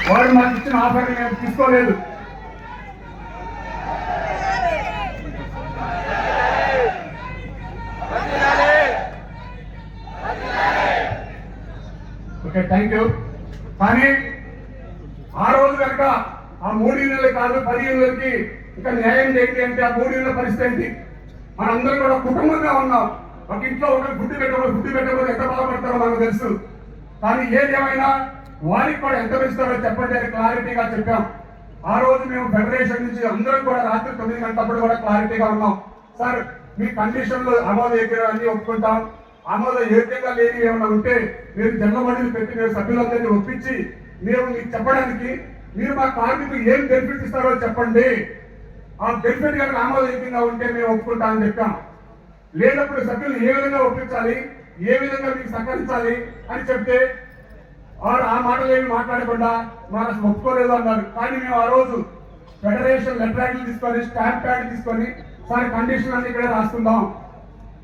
వారు మాకు ఇచ్చిన ఆఫర్ని మేము తీసుకోలేదు. Okay, thank you. కానీ ఆ రోజు కనుక ఆ 3 నెలలు కాదు 10 నెలలకి ఇంకా న్యాయం చేయండి అంటే ఆ 3 నెలల పరిస్థితి ఏంటి? మనందరం కూడా కుటుంబంగా ఉన్నాం. ఒక ఇంట్లో ఒకరు గుడ్డి పెట్టబోదు ఎంత బాధపడతారో మనకు తెలుసు. కానీ ఏదేమైనా వారికి కూడా ఎంత పెంచుతారో చెప్పండి అని క్లారిటీగా చెప్పాం. ఆ రోజు మేము ఫెడరేషన్ నుంచి అందరం కూడా రాత్రి 9 గంటలప్పుడు కూడా క్లారిటీగా ఉన్నాం. సార్, మీ కండిషన్లు ఆమోదయోగ్యం అన్ని ఒప్పుకుంటాం. ఆమోదయోగ్యంగా లేని ఏమైనా ఉంటే మీరు జన్మబడిని పెట్టి మీరు సభ్యులందరినీ ఒప్పించి మేము మీకు చెప్పడానికి మీరు మా కార్మికులు ఏం బెనిఫిట్ ఇస్తారో చెప్పండి. ఆ బెనిఫిట్ కనుక ఆమోదయోగ్యంగా ఉంటే మేము ఒప్పుకుంటామని చెప్పాం. లేనప్పుడు సభ్యులు ఏ విధంగా ఒప్పించాలి, ఏ విధంగా మీకు సహకరించాలి అని చెప్తే వారు ఆ మాటలు ఏమి మాట్లాడకుండా మనం అసలు ఒప్పుకోలేదు అన్నారు. కానీ మేము ఆ రోజు ఫెడరేషన్ లెటర్ తీసుకొని స్టాంప్ ప్యాడ్ తీసుకొని సార్ కండిషన్ అన్ని ఇక్కడే రాసుకుందాం,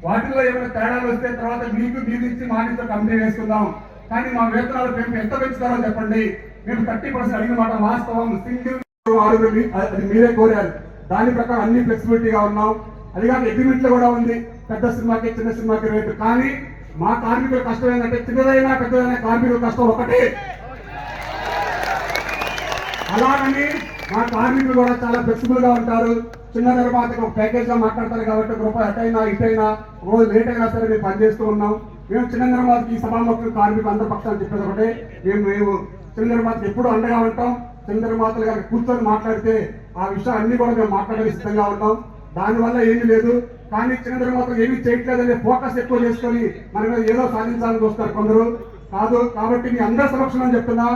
వాటిలో ఏమైనా తేడాలు వస్తే తర్వాత మీకు ఇచ్చి మాటితో కంపెనీ వేసుకుందాం, కానీ మా వేతనాలు మేము ఎంత పెంచుతారో చెప్పండి. మేము 30% అడిగిన మాట వాస్తవం. సింగిల్ అది మీరే కోరారు. దాని ప్రకారం అన్ని ఫ్లెక్సిబిలిటీగా ఉన్నాం. అది కాక అగ్రిమెంట్ లో కూడా ఉంది పెద్ద సినిమాకి చిన్న సినిమాకి రేటు. కానీ మా కార్మికుల కష్టం ఏంటంటే చిన్నదైనా పెద్దదైనా కార్మికుల కష్టం ఒకటే. అలాగని మా కార్మికులు కూడా చాలా ఫ్లెక్సిబుల్ గా ఉంటారు. చిన్న నిర్మాతకు ఒక ప్యాకేజ్ గా మాట్లాడతారు కాబట్టి ₹1 అటైనా ఇటైనా రోజు లేట్ అయినా సరే మేము పనిచేస్తూ ఉన్నాం. మేము చిన్న నిర్మాతకి ఈ సభాముఖులు కార్మికులు అందరి పక్షాలు చెప్పేది ఒకటే, మేము చిన్న నిర్మాతకు ఎప్పుడు అండగా ఉంటాం. చిన్న నిర్మాతలు గారికి కూర్చొని మాట్లాడితే ఆ విషయాలు అన్ని కూడా మేము మాట్లాడే సిద్ధంగా ఉన్నాం. దానివల్ల ఏమీ లేదు. కానీ చిన్న నిర్మాతలు ఏమీ చేయట్లేదనే ఫోకస్ ఎక్కువ చేసుకొని మన మీద ఏదో సాధించాలని చూస్తారు కొందరు. కాదు. కాబట్టి మీ అందరి సమక్షంలో చెప్తున్నా,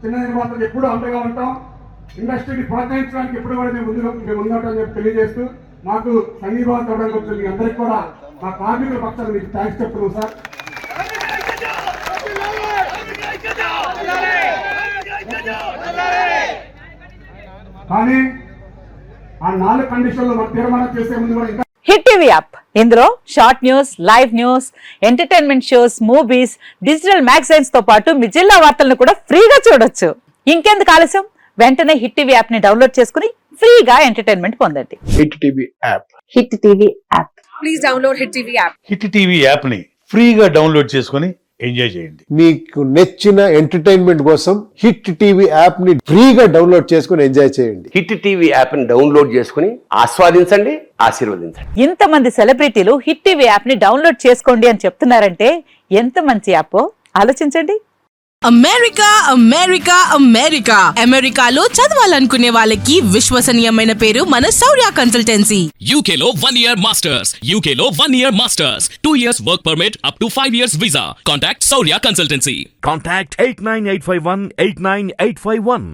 చిన్న నిర్మాతలు ఎప్పుడు అండగా ఉంటాం. ఇండస్ట్రీని ప్రోత్సహించడానికి ఎప్పుడు కూడా మేము ముందుంటామని చెప్పి తెలియజేస్తూ మాకు సంఘీభావం తోడడానికి వచ్చిన మీ అందరికీ కూడా మా కార్మికుల పక్షాన్ని మీకు థ్యాంక్స్ చెప్తున్నాం సార్. కానీ ఆ 4 కండిషన్లు మనం తీర్మానం చేసే ముందు కూడా హిట్ టీవీ యాప్, ఇందులో short news, live news, entertainment shows, movies, digital magazines తో పాటు మీ జిల్లా వార్తలను కూడా ఫ్రీగా చూడొచ్చు. ఇంకెందుకు ఆలస్యం, వెంటనే హిట్ టీవీ యాప్ ని డౌన్లోడ్ చేసుకుని ఫ్రీగా ఎంటర్టైన్మెంట్ పొందండి. Hit TV app, hit TV app, please download hit TV app. Hit TV app ని ఫ్రీగా డౌన్లోడ్ చేసుకుని ఎంజాయ్ చేయండి. మీకు నచ్చిన ఎంటర్టైన్మెంట్ కోసం హిట్ టీవీ యాప్ ని ఫ్రీగా డౌన్లోడ్ చేసుకుని ఎంజాయ్ చేయండి. హిట్ టీవీ యాప్ ని డౌన్లోడ్ చేసుకుని ఆస్వాదించండి, ఆశీర్వదించండి. ఇంతమంది సెలబ్రిటీలు హిట్ టీవీ యాప్ ని డౌన్లోడ్ చేసుకోండి అని చెప్తున్నారంటే ఎంత మంచి యాప్ ఆలోచించండి. అమెరికా అమెరికా అమెరికా అమెరికాలో చదవాలనుకునే వాళ్ళకి విశ్వసనీయమైన పేరు మన శౌర్య కన్సల్టెన్సీ. UK లో 1 year masters, UK లో 1 year masters, 2 years work permit up to 5 years visa. Contact Saurya Consultancy. Contact 89851 89851.